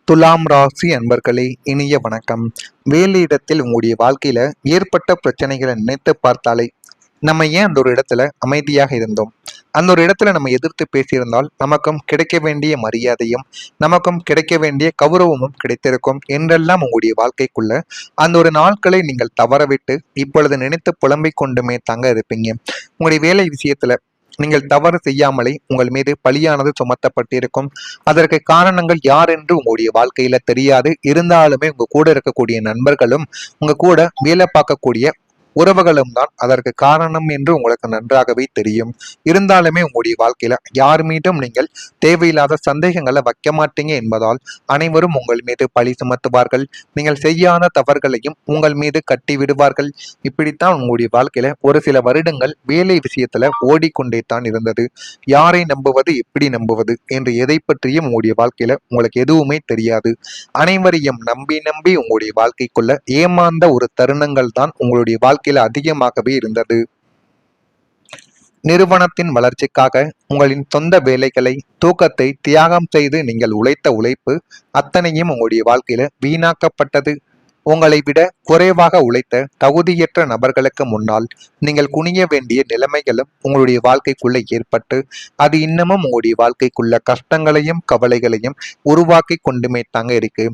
துலாம் ராசி அன்பர்களே, இனிய வணக்கம். வேலையிடத்தில் உங்களுடைய வாழ்க்கையில ஏற்பட்ட பிரச்சனைகளை நினைத்து பார்த்தாலே நம்ம ஏன் அந்த ஒரு இடத்துல அமைதியாக இருந்தோம், அந்த ஒரு இடத்துல நம்ம எதிர்த்து பேசியிருந்தால் நமக்கும் கிடைக்க வேண்டிய மரியாதையும் நமக்கும் கிடைக்க வேண்டிய கௌரவமும் கிடைத்திருக்கும் என்றெல்லாம் உங்களுடைய வாழ்க்கைக்குள்ள அந்த ஒரு நாட்களை நீங்கள் தவறவிட்டு இப்பொழுது நினைத்து புலம்பிக் கொண்டுமே தாங்க இருப்பீங்க. உங்களுடைய வேலை விஷயத்துல நீங்கள் தவறு செய்யாமலே உங்கள் மீது பழியானது சுமத்தப்பட்டிருக்கும். அதற்கு காரணங்கள் யார் என்று உங்களுடைய வாழ்க்கையில தெரியாது. இருந்தாலுமே உங்க கூட இருக்கக்கூடிய நண்பர்களும் உங்க கூட வேலை பார்க்கக்கூடிய உறவுகளும் தான் அதற்கு காரணம் என்று உங்களுக்கு நன்றாகவே தெரியும். இருந்தாலுமே உங்களுடைய வாழ்க்கையில யார் மீதும் நீங்கள் தேவையில்லாத சந்தேகங்களை வைக்க மாட்டீங்க என்பதால் அனைவரும் உங்கள் மீது பழி சுமத்துவார்கள். நீங்கள் செய்யாத தவறுகளையும் உங்கள் மீது கட்டி விடுவார்கள். இப்படித்தான் உங்களுடைய வாழ்க்கையில ஒரு சில வருடங்கள் வேலை விஷயத்துல ஓடிக்கொண்டே தான் இருந்தது. யாரை நம்புவது, எப்படி நம்புவது என்று எதை பற்றியும் உங்களுடைய வாழ்க்கையில உங்களுக்கு எதுவுமே தெரியாது. அனைவரையும் நம்பி நம்பி உங்களுடைய வாழ்க்கைக்குள்ள ஏமாந்த ஒரு தருணங்கள் தான் உங்களுடைய வாழ்க்கையில அதிகமாகவே இருந்தது. நிறுவனத்தின் வளர்ச்சிக்காக உங்களின் சொந்த வேலைகளை, தூக்கத்தை தியாகம் செய்து நீங்கள் உழைத்த உழைப்பு அத்தனையும் உங்களுடைய வாழ்க்கையில வீணாக்கப்பட்டது. உங்களை விட குறைவாக உழைத்த தகுதியற்ற நபர்களுக்கு முன்னால் நீங்கள் குனிய வேண்டிய நிலைமைகளும் உங்களுடைய வாழ்க்கைக்குள்ள ஏற்பட்டு அது இன்னமும் உங்களுடைய வாழ்க்கைக்குள்ள கஷ்டங்களையும் கவலைகளையும் உருவாக்கி கொண்டுமே தாங்க இருக்கு.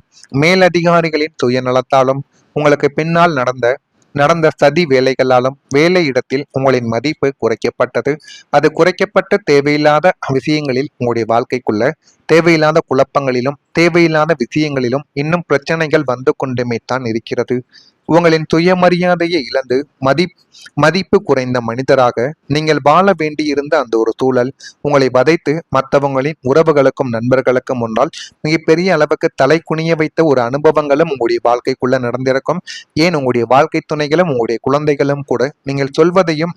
மேலதிகாரிகளின் சுயநலத்தாலும் உங்களுக்கு பின்னால் நடந்த சதி வேலைகளாலும் வேலை இடத்தில் உங்களின் மதிப்பு குறைக்கப்பட்டது. அது குறைக்கப்பட்ட தேவையில்லாத விஷயங்களில் உங்களுடைய வாழ்க்கைக்குள்ள தேவையில்லாத குழப்பங்களிலும் தேவையில்லாத விஷயங்களிலும் இன்னும் பிரச்சனைகள் வந்து கொண்டுமே தான் இருக்கிறது. உங்களின் சுயமரியாதையை இழந்து மதிப்பு குறைந்த மனிதராக நீங்கள் வாழ வேண்டியிருந்த அந்த ஒரு சூழல் உங்களை வதைத்து மற்றவங்களின் உறவுகளுக்கும் நண்பர்களுக்கும் முன்னால் மிகப்பெரிய அளவுக்கு தலை குனிய வைத்த ஒரு அனுபவங்களும் உங்களுடைய வாழ்க்கைக்குள்ள நடந்திருக்கும். ஏன் உங்களுடைய வாழ்க்கை துணைகளும் உங்களுடைய குழந்தைகளும் கூட நீங்கள் சொல்வதையும்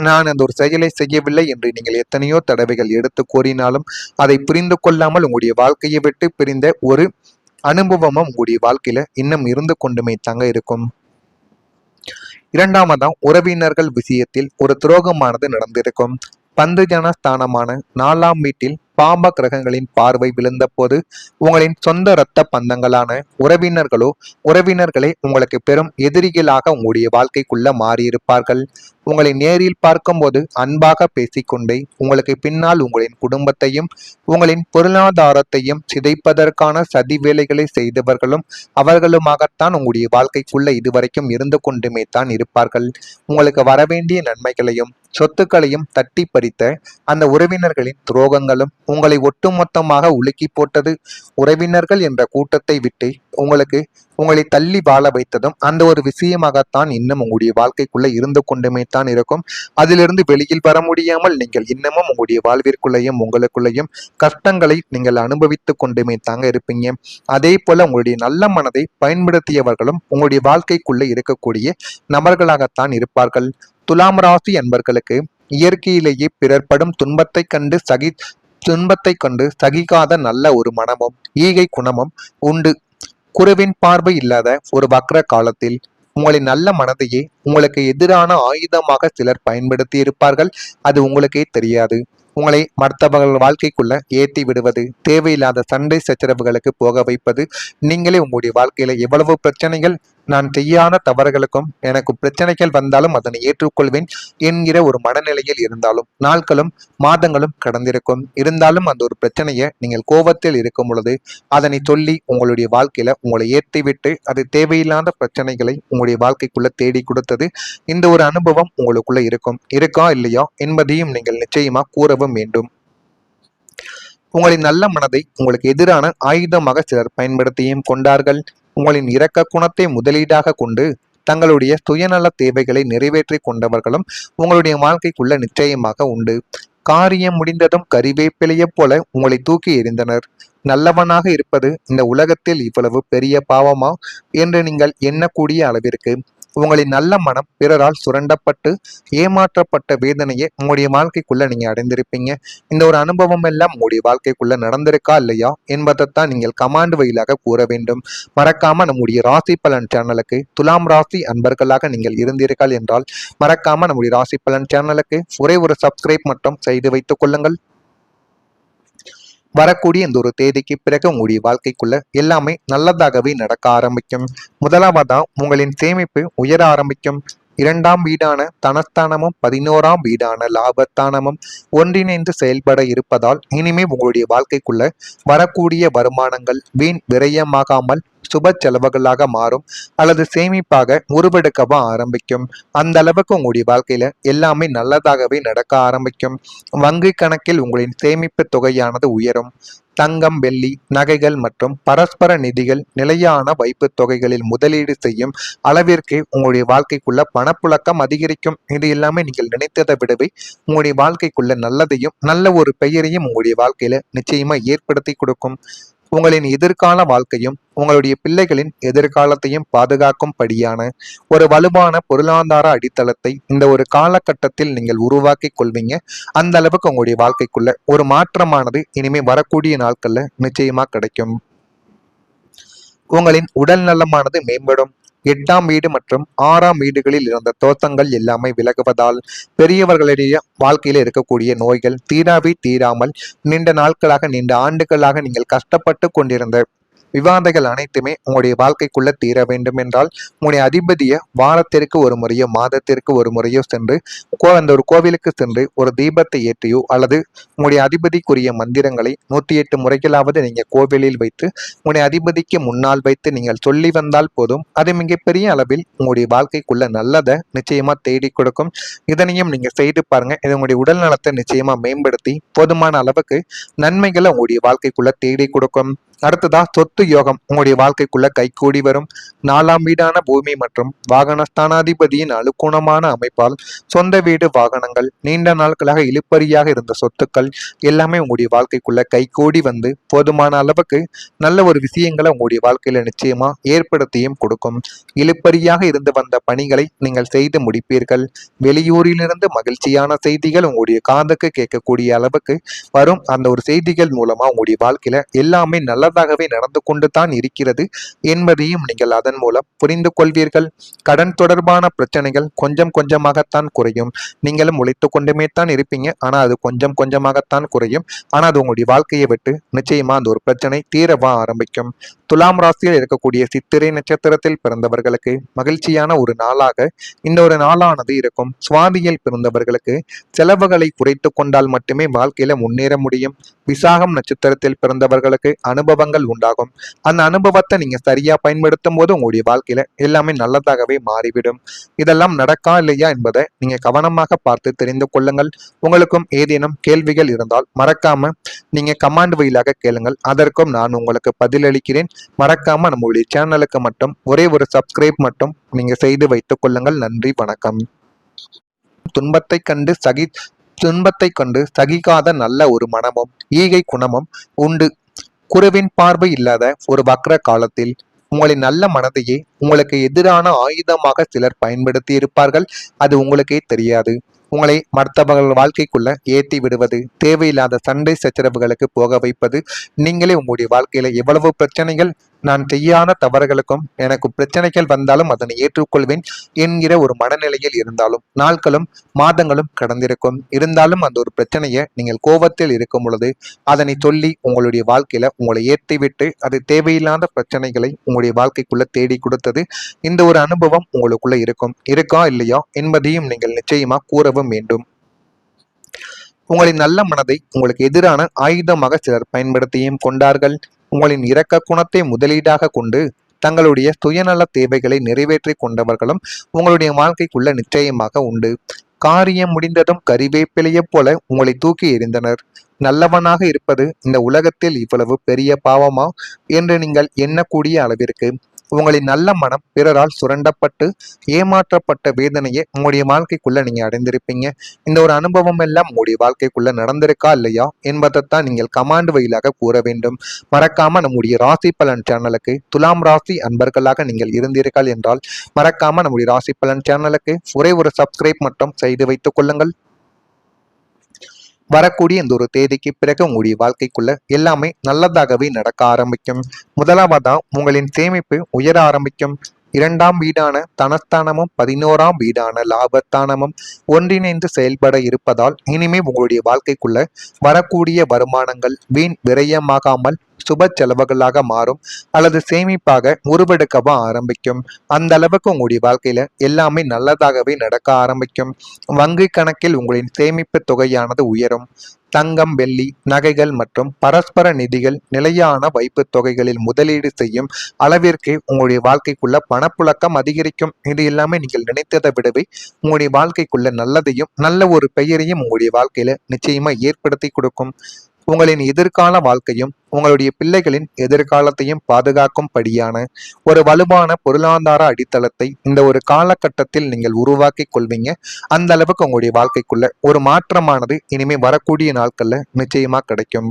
நான் அந்த ஒரு செயலை செய்யவில்லை என்று நீங்கள் எத்தனையோ தடவைகள் எடுத்து கூறினாலும் அதை புரிந்து கொள்ளாமல் உங்களுடைய வாழ்க்கையை விட்டு பிரிந்த ஒரு அனுபவமும் உங்களுடைய வாழ்க்கையில இன்னும் இருந்து கொண்டுமே தாங்க இருக்கும். இரண்டாவதாம், உறவினர்கள் விஷயத்தில் ஒரு துரோகமானது நடந்திருக்கும். பந்து ஜனஸ்தானமான 4ஆம் வீட்டில் பாம்ப கிரகங்களின் பார்வை விழுந்த போது உங்களின் சொந்த இரத்த பந்தங்களான உறவினர்களே உங்களுக்கு பெரும் எதிரிகளாக உங்களுடைய வாழ்க்கைக்குள்ள மாறியிருப்பார்கள். உங்களை நேரில் பார்க்கும்போது அன்பாக பேசிக்கொண்டே உங்களுக்கு பின்னால் உங்களின் குடும்பத்தையும் உங்களின் பொருளாதாரத்தையும் சிதைப்பதற்கான சதி வேலைகளை செய்தவர்களும் அவர்களுமாகத்தான் உங்களுடைய வாழ்க்கைக்குள்ள இதுவரைக்கும் இருந்து கொண்டுமே தான் இருப்பார்கள். உங்களுக்கு வரவேண்டிய நன்மைகளையும் சொத்துக்களையும் தட்டி பறித்த அந்த உறவினர்களின் துரோகங்களும் உங்களை ஒட்டுமொத்தமாக உலுக்கி போட்டது. உறவினர்கள் என்ற கூட்டத்தை விட்டு உங்களை தள்ளி வாழ வைத்ததும் அந்த ஒரு விஷயமாகத்தான் இன்னும் உங்களுடைய வாழ்க்கைக்குள்ள இருந்து கொண்டுமே தான் இருக்கும். அதிலிருந்து வெளியில் வர முடியாமல் நீங்கள் இன்னமும் உங்களுடைய வாழ்விற்குள்ளேயும் உங்களுக்குள்ளேயும் கஷ்டங்களை நீங்கள் அனுபவித்துக் கொண்டுமே தாங்க இருப்பீங்க. அதே போல உங்களுடைய நல்ல மனதை பயன்படுத்தியவர்களும் உங்களுடைய வாழ்க்கைக்குள்ள இருக்கக்கூடிய நபர்களாகத்தான் இருப்பார்கள். துலாம் ராசி அன்பர்களுக்கு இயற்கையிலேயே பிறர் படும் துன்பத்தை கண்டு சகிக்காத நல்ல ஒரு மனமும் ஈகை குணமும் உண்டு. குருவின் பார்வை இல்லாத ஒரு வக்ர காலத்தில் உங்களின் நல்ல மனதையே உங்களுக்கு எதிரான ஆயுதமாக சிலர் பயன்படுத்தி இருப்பார்கள். அது உங்களுக்கே தெரியாது. உங்களை மற்றவர்கள் வாழ்க்கைக்குள்ள ஏற்றி விடுவது, தேவையில்லாத சண்டை சச்சரவுகளுக்கு போக வைப்பது, நீங்களே உங்களுடைய வாழ்க்கையில எவ்வளவு பிரச்சனைகள், நான் செய்யாத தவறுகளுக்கும் எனக்கு பிரச்சனைகள் வந்தாலும் அதனை ஏற்றுக்கொள்வேன் என்கிற ஒரு மனநிலையில் இருந்தாலும் நாட்களும் மாதங்களும் கடந்திருக்கும். இருந்தாலும் அந்த ஒரு பிரச்சனையை நீங்கள் கோபத்தில் இருக்கும் பொழுது அதனை சொல்லி உங்களுடைய வாழ்க்கையில உங்களை ஏற்றிவிட்டு அது தேவையில்லாத பிரச்சனைகளை உங்களுடைய வாழ்க்கைக்குள்ள தேடி கொடுத்தது. இந்த ஒரு அனுபவம் உங்களுக்குள்ள இருக்கா இல்லையா என்பதையும் நீங்கள் நிச்சயமா கூறவும் வேண்டும். உங்களின் நல்ல மனதை உங்களுக்கு எதிரான ஆயுதமாக சிலர் பயன்படுத்தியும் கொண்டார்கள். உங்களின் இரக்க குணத்தை முதலீடாக கொண்டு தங்களுடைய சுயநல தேவைகளை நிறைவேற்றி கொண்டவர்களும் உங்களுடைய வாழ்க்கைக்குள்ள நிச்சயமாக உண்டு. காரியம் முடிந்ததும் கறிவேப்பிலையை போல உங்களை தூக்கி எறிந்தனர். நல்லவனாக இருப்பது இந்த உலகத்தில் இவ்வளவு பெரிய பாவமா என்று நீங்கள் எண்ணக்கூடிய அளவிற்கு உங்களின் நல்ல மனம் பிறரால் சுரண்டப்பட்டு ஏமாற்றப்பட்ட வேதனையை உங்களுடைய வாழ்க்கைக்குள்ள நீங்க அடைந்திருப்பீங்க. இந்த ஒரு அனுபவம் எல்லாம் உங்களுடைய வாழ்க்கைக்குள்ள நடந்திருக்கா இல்லையா என்பதைத்தான் நீங்கள் கமாண்ட் வழியாக கூற வேண்டும். மறக்காம நம்முடைய ராசி பலன் சேனலுக்கு துலாம் ராசி அன்பர்களாக நீங்கள் இருந்தீர்கள் என்றால் மறக்காம நம்முடைய ராசி பலன் சேனலுக்கு ஒரே ஒரு சப்ஸ்கிரைப் மட்டும் செய்து வைத்துக் கொள்ளுங்கள். வரக்கூடிய இந்த ஒரு தேதிக்கு பிறகு உங்களுடைய வாழ்க்கைக்குள்ள எல்லாமே நல்லதாகவே நடக்க ஆரம்பிக்கும். முதலாவதா உங்களின் சேமிப்பு உயர ஆரம்பிக்கும். இரண்டாம் வீடான தனஸ்தானமும் 11ஆம் வீடான லாபஸ்தானமும் ஒன்றிணைந்து செயல்பட இருப்பதால் இனிமே உங்களுடைய வாழ்க்கைக்குள்ள வரக்கூடிய வருமானங்கள் வீண் விரயமாகாமல் சுப செலவுகளாக மாறும் அல்லது சேமிப்பாக உருவெடுக்கவா ஆரம்பிக்கும். அந்த அளவுக்கு உங்களுடைய வாழ்க்கையில எல்லாமே நல்லதாகவே நடக்க ஆரம்பிக்கும். வங்கி கணக்கில் உங்களின் சேமிப்பு தொகையானது உயரும். தங்கம், வெள்ளி, நகைகள் மற்றும் பரஸ்பர நிதிகள் நிலையான வைப்பு தொகைகளில் முதலீடு செய்யும் அளவிற்கு உங்களுடைய வாழ்க்கைக்குள்ள பணப்புழக்கம் அதிகரிக்கும். இது எல்லாமே நீங்கள் நினைத்ததை விடவே உங்களுடைய வாழ்க்கைக்குள்ள நல்லதையும் நல்ல ஒரு பெயரையும் உங்களுடைய வாழ்க்கையில நிச்சயமா ஏற்படுத்தி கொடுக்கும். உங்களின் எதிர்கால வாழ்க்கையும் உங்களுடைய பிள்ளைகளின் எதிர்காலத்தையும் பாதுகாக்கும் படியான ஒரு வலுவான பொருளாதார அடித்தளத்தை இந்த ஒரு காலகட்டத்தில் நீங்கள் உருவாக்கி கொள்வீங்க. அந்த அளவுக்கு உங்களுடைய வாழ்க்கைக்குள்ள ஒரு மாற்றமானது இனிமே வரக்கூடிய நாட்கள்ல நிச்சயமா கிடைக்கும். உங்களின் உடல் நலமானது மேம்படும். 8ஆம் வீடு மற்றும் 6ஆம் வீடுகளில் இருந்த தோஷங்கள் எல்லாமே விலகுவதால் பெரியவர்களுடைய வாழ்க்கையில இருக்கக்கூடிய நோய்கள் தீராமல் நீண்ட நாட்களாக நீண்ட ஆண்டுகளாக நீங்கள் கஷ்டப்பட்டு கொண்டிருந்த விவாதங்கள் அனைத்துமே உங்களுடைய வாழ்க்கைக்குள்ள தீர வேண்டும் என்றால் உங்களுடைய அதிபதியை வாரத்திற்கு ஒரு முறையோ மாதத்திற்கு ஒரு முறையோ சென்று அந்த ஒரு கோவிலுக்கு சென்று ஒரு தீபத்தை ஏற்றியோ அல்லது உங்களுடைய அதிபதிக்குரிய மந்திரங்களை 108 முறைகளாவது நீங்க கோவிலில் வைத்து உங்களுடைய அதிபதிக்கு முன்னால் வைத்து நீங்கள் சொல்லி வந்தால் போதும். அது மிகப்பெரிய அளவில் உங்களுடைய வாழ்க்கைக்குள்ள நல்லதை நிச்சயமா தேடி கொடுக்கும். இதனையும் நீங்க செய்து பாருங்க. இது உங்களுடைய உடல் நலத்தை நிச்சயமா மேம்படுத்தி போதுமான அளவுக்கு நன்மைகளை உங்களுடைய வாழ்க்கைக்குள்ள தேடி கொடுக்கும். அடுத்ததா சொத்து யோகம் உங்களுடைய வாழ்க்கைக்குள்ள கைகூடி வரும். 4ஆம் வீடான பூமி மற்றும் வாகனஸ்தானாதிபதியின் அனுகூலமான அமைப்பால் சொந்த வீடு, வாகனங்கள், நீண்ட நாட்களாக இழுபறியாக இருந்த சொத்துக்கள் எல்லாமே உங்களுடைய வாழ்க்கைக்குள்ள கைகூடி வந்து போதுமான அளவுக்கு நல்ல ஒரு விஷயங்களை உங்களுடைய வாழ்க்கையில நிச்சயமா ஏற்படுத்தியும் கொடுக்கும். இழுபறியாக இருந்து வந்த பணிகளை நீங்கள் செய்து முடிப்பீர்கள். வெளியூரிலிருந்து மகிழ்ச்சியான செய்திகள் உங்களுடைய காதுக்கு கேட்கக்கூடிய அளவுக்கு வரும். அந்த ஒரு செய்திகள் மூலமா உங்களுடைய வாழ்க்கையில எல்லாமே நல்ல நடந்து கொண்டு தான் இருக்கிறது என்பதையும் நீங்கள் அதன் மூலம் புரிந்து கொள்வீர்கள். கடன் தொடர்பான பிரச்சனைகள் கொஞ்சம் கொஞ்சமாகத்தான் குறையும். நீங்களும் உழைத்துக் கொண்டுமே தான் இருப்பீங்க. ஆனா அது கொஞ்சம் கொஞ்சமாகத்தான் குறையும். ஆனா அது உங்களுடைய வாழ்க்கையை விட்டு நிச்சயமா அந்த ஒரு பிரச்சனை தீரவா ஆரம்பிக்கும். துலாம் ராசியில் இருக்கக்கூடிய சித்திரை நட்சத்திரத்தில் பிறந்தவர்களுக்கு மகிழ்ச்சியான ஒரு நாளாக இந்த ஒரு நாளானது இருக்கும். சுவாதியில் பிறந்தவர்களுக்கு செலவுகளை குறைத்து கொண்டால் மட்டுமே வாழ்க்கையில முன்னேற முடியும். விசாகம் நட்சத்திரத்தில் பிறந்தவர்களுக்கு அனுபவங்கள் உண்டாகும். அந்த அனுபவத்தை நீங்க சரியா பயன்படுத்தும் போது உங்களுடைய வாழ்க்கையில எல்லாமே நல்லதாகவே மாறிவிடும். இதெல்லாம் நடக்கா இல்லையா என்பதை நீங்க கவனமாக பார்த்து தெரிந்து கொள்ளுங்கள். உங்களுக்கும் ஏதேனும் கேள்விகள் இருந்தால் மறக்காம நீங்க கமாண்ட் வழியாக கேளுங்கள். அதற்கும் நான் உங்களுக்கு பதிலளிக்கிறேன். மறக்காம நம்மளுடைய சேனலுக்கு மட்டும் ஒரே ஒரு சப்ஸ்கிரைப் மட்டும் நீங்க செய்து வைத்துக் கொள்ளுங்கள். நன்றி, வணக்கம். துன்பத்தை கண்டு சகிக்காத நல்ல ஒரு மனமும் ஈகை குணமும் உண்டு. குருவின் பார்வை இல்லாத ஒரு வக்ர காலத்தில் உங்களின் நல்ல மனதையே உங்களுக்கு எதிரான ஆயுதமாக சிலர் பயன்படுத்தி இருப்பார்கள். அது உங்களுக்கே தெரியாது. உங்களை மற்றவர்கள் வாழ்க்கைக்குள்ள ஏற்றி விடுவது, தேவையில்லாத சண்டை சச்சரவுகளுக்கு போக வைப்பது, நீங்களே உங்களுடைய வாழ்க்கையில எவ்வளவு பிரச்சனைகள், நான் செய்யாத தவறுகளுக்கும் எனக்கு பிரச்சனைகள் வந்தாலும் அதனை ஏற்றுக்கொள்வேன் என்கிற ஒரு மனநிலையில் இருந்தாலும் நாட்களும் மாதங்களும் கடந்திருக்கும். இருந்தாலும் அந்த ஒரு பிரச்சனையை நீங்கள் கோபத்தில் இருக்கும் பொழுது அதனை சொல்லி உங்களுடைய வாழ்க்கையில உங்களை ஏற்றிவிட்டு அது தேவையில்லாத பிரச்சனைகளை உங்களுடைய வாழ்க்கைக்குள்ள தேடி கொடுத்தது இந்த ஒரு அனுபவம் உங்களுக்குள்ள இருக்கா இல்லையா என்பதையும் நீங்கள் நிச்சயமா கூறவும் வேண்டும். உங்களின் நல்ல மனதை உங்களுக்கு எதிரான ஆயுதமாக சிலர் பயன்படுத்தியும் கொண்டார்கள். உங்களின் இரக்க குணத்தை முதலீடாக கொண்டு தங்களுடைய சுயநல தேவைகளை நிறைவேற்றி கொண்டவர்களும் உங்களுடைய வாழ்க்கைக்குள்ள நிச்சயமாக உண்டு. காரியம் முடிந்ததும் கறிவேப்பிலையை போல உங்களை தூக்கி எறிந்தனர். நல்லவனாக இருப்பது இந்த உலகத்தில் இவ்வளவு பெரிய பாவமா என்று நீங்கள் எண்ணக்கூடிய அளவிற்கு உங்களின் நல்ல மனம் பிறரால் சுரண்டப்பட்டு ஏமாற்றப்பட்ட வேதனையை உங்களுடைய வாழ்க்கைக்குள்ள நீங்க அடைந்திருப்பீங்க. இந்த ஒரு அனுபவம் எல்லாம் உங்களுடைய வாழ்க்கைக்குள்ள நடந்திருக்கா இல்லையா என்பதைத்தான் நீங்கள் கமாண்ட் வழியாக கூற வேண்டும். மறக்காம நம்முடைய ராசி பலன் சேனலுக்கு துலாம் ராசி அன்பர்களாக நீங்கள் இருந்தீர்கள் என்றால் மறக்காம நம்முடைய ராசி பலன் சேனலுக்கு ஒரே ஒரு சப்ஸ்கிரைப் மட்டும் செய்து வைத்துக் கொள்ளுங்கள். வரக்கூடிய இந்த ஒரு தேதிக்கு பிறகு உங்களுடைய வாழ்க்கைக்குள்ள எல்லாமே நல்லதாகவே நடக்க ஆரம்பிக்கும். முதலாவதா உங்களின் சேமிப்பு உயர ஆரம்பிக்கும். இரண்டாம் வீடான தனஸ்தானமும் 11ஆம் வீடான லாபஸ்தானமும் ஒன்றிணைந்து செயல்பட இருப்பதால் இனிமே உங்களுடைய வாழ்க்கைக்குள்ள வரக்கூடிய வருமானங்கள் வீண் விரயமாகாமல் சுப செலவுகளாக மாறும் அல்லது சேமிப்பாக உருவெடுக்கவும் ஆரம்பிக்கும். அந்த அளவுக்கு உங்களுடைய வாழ்க்கையில எல்லாமே நல்லதாகவே நடக்க ஆரம்பிக்கும். வங்கி கணக்கில் உங்களின் சேமிப்பு தொகையானது உயரும். தங்கம், வெள்ளி, நகைகள் மற்றும் பரஸ்பர நிதிகள் நிலையான வைப்பு தொகைகளில் முதலீடு செய்யும் அளவிற்கு உங்களுடைய வாழ்க்கைக்குள்ள பணப்புழக்கம் அதிகரிக்கும். இது எல்லாமே நீங்கள் நினைத்ததை விடவே உங்களுடைய வாழ்க்கைக்குள்ள நல்லதையும் நல்ல ஒரு பெயரையும் உங்களுடைய வாழ்க்கையில நிச்சயமா ஏற்படுத்தி கொடுக்கும். உங்களின் எதிர்கால வாழ்க்கையும் உங்களுடைய பிள்ளைகளின் எதிர்காலத்தையும் பாதுகாக்கும்படியான ஒரு வலுவான பொருளாதார அடித்தளத்தை இந்த ஒரு காலகட்டத்தில் நீங்கள் உருவாக்கி கொள்வீங்க. அந்த அளவுக்கு உங்களுடைய வாழ்க்கைக்குள்ள ஒரு மாற்றமானது இனிமே வரக்கூடிய நாட்கள்ல நிச்சயமா கிடைக்கும்.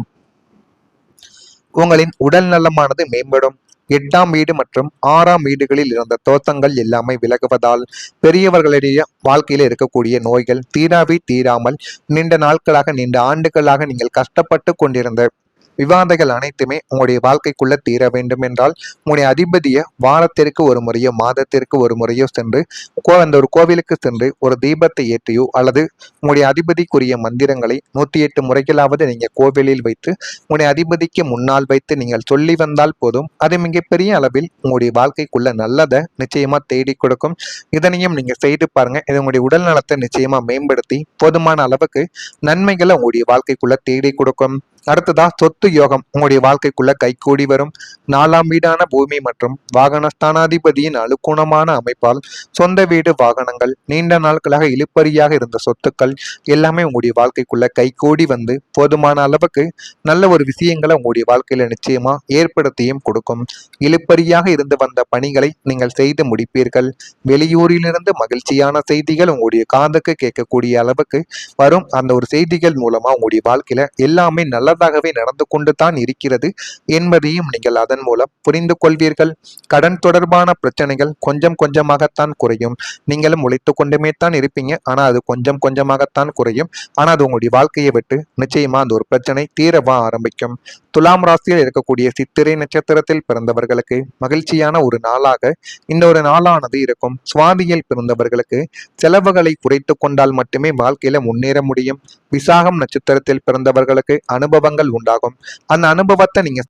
உங்களின் உடல் நலமானது மேம்படும். 8ஆம் வீடு மற்றும் 6ஆம் வீடுகளில் இருந்த தோஷங்கள் எல்லாமே விலகுவதால் பெரியவர்களுடைய வாழ்க்கையில இருக்கக்கூடிய நோய்கள் தீராமல் நீண்ட நாட்களாக நீண்ட ஆண்டுகளாக நீங்கள் கஷ்டப்பட்டு கொண்டிருந்த விவாதைகள் அனைத்துமே உங்களுடைய வாழ்க்கைக்குள்ள தீர வேண்டும் என்றால் உங்களுடைய அதிபதியை வாரத்திற்கு ஒரு முறையோ மாதத்திற்கு ஒரு முறையோ சென்று அந்த ஒரு கோவிலுக்கு சென்று ஒரு தீபத்தை ஏற்றியோ அல்லது உங்களுடைய அதிபதிக்குரிய மந்திரங்களை 108 முறைகளாவது நீங்க கோவிலில் வைத்து உங்களுடைய அதிபதிக்கு முன்னால் வைத்து நீங்கள் சொல்லி வந்தால் போதும். அது மிகப்பெரிய அளவில் உங்களுடைய வாழ்க்கைக்குள்ள நல்லதை நிச்சயமா தேடி கொடுக்கும். இதனையும் நீங்க செய்து பாருங்க. இது உங்களுடைய உடல் நலத்தை நிச்சயமா மேம்படுத்தி போதுமான அளவுக்கு நன்மைகளை உங்களுடைய வாழ்க்கைக்குள்ள தேடி கொடுக்கும். அடுத்ததா சொத்து யோகம் உங்களுடைய வாழ்க்கைக்குள்ள கைகூடி வரும். 4ஆம் வீடான பூமி மற்றும் வாகனஸ்தானாதிபதியின் அனுகூலமான அமைப்பால் சொந்த வீடு, வாகனங்கள், நீண்ட நாட்களாக இழுபறியாக இருந்த சொத்துக்கள் எல்லாமே உங்களுடைய வாழ்க்கைக்குள்ள கைகூடி வந்து போதுமான அளவுக்கு நல்ல ஒரு விஷயங்களை உங்களுடைய வாழ்க்கையில நிச்சயமா ஏற்படுத்தியும் கொடுக்கும். இழுபறியாக இருந்து வந்த பணிகளை நீங்கள் செய்து முடிப்பீர்கள். வெளியூரிலிருந்து மகிழ்ச்சியான செய்திகள் உங்களுடைய காதுக்கு கேட்கக்கூடிய அளவுக்கு வரும். அந்த ஒரு செய்திகள் மூலமா உங்களுடைய வாழ்க்கையில எல்லாமே நல்லதாகவே நடந்து கொண்டு தான் இருக்கிறது என்பதையும் நீங்கள் அதன் மூலம் புரிந்து கொள்வீர்கள். கடன் தொடர்பான பிரச்சனைகள் கொஞ்சம் கொஞ்சமாகத்தான் குறையும். நீங்களும் உழைத்து கொண்டுமே தான் இருப்பீங்க. ஆனா அது கொஞ்சம் கொஞ்சமாகத்தான் குறையும். ஆனா அது உங்களுடைய வாழ்க்கையை விட்டு நிச்சயமா அந்த ஒரு பிரச்சனை தீரவா ஆரம்பிக்கும். துலாம் ராசியில் இருக்கக்கூடிய சித்திரை நட்சத்திரத்தில் பிறந்தவர்களுக்கு மகிழ்ச்சியான ஒரு நாளாக இந்த ஒரு நாளானது இருக்கும். சுவாதியில் பிறந்தவர்களுக்கு செலவுகளை குறைத்து கொண்டால் மட்டுமே வாழ்க்கையில முன்னேற முடியும். விசாகம் நட்சத்திரத்தில் பிறந்தவர்களுக்கு அனுபவங்கள் உண்டாகும். அந்த அனுபவத்தை நீங்க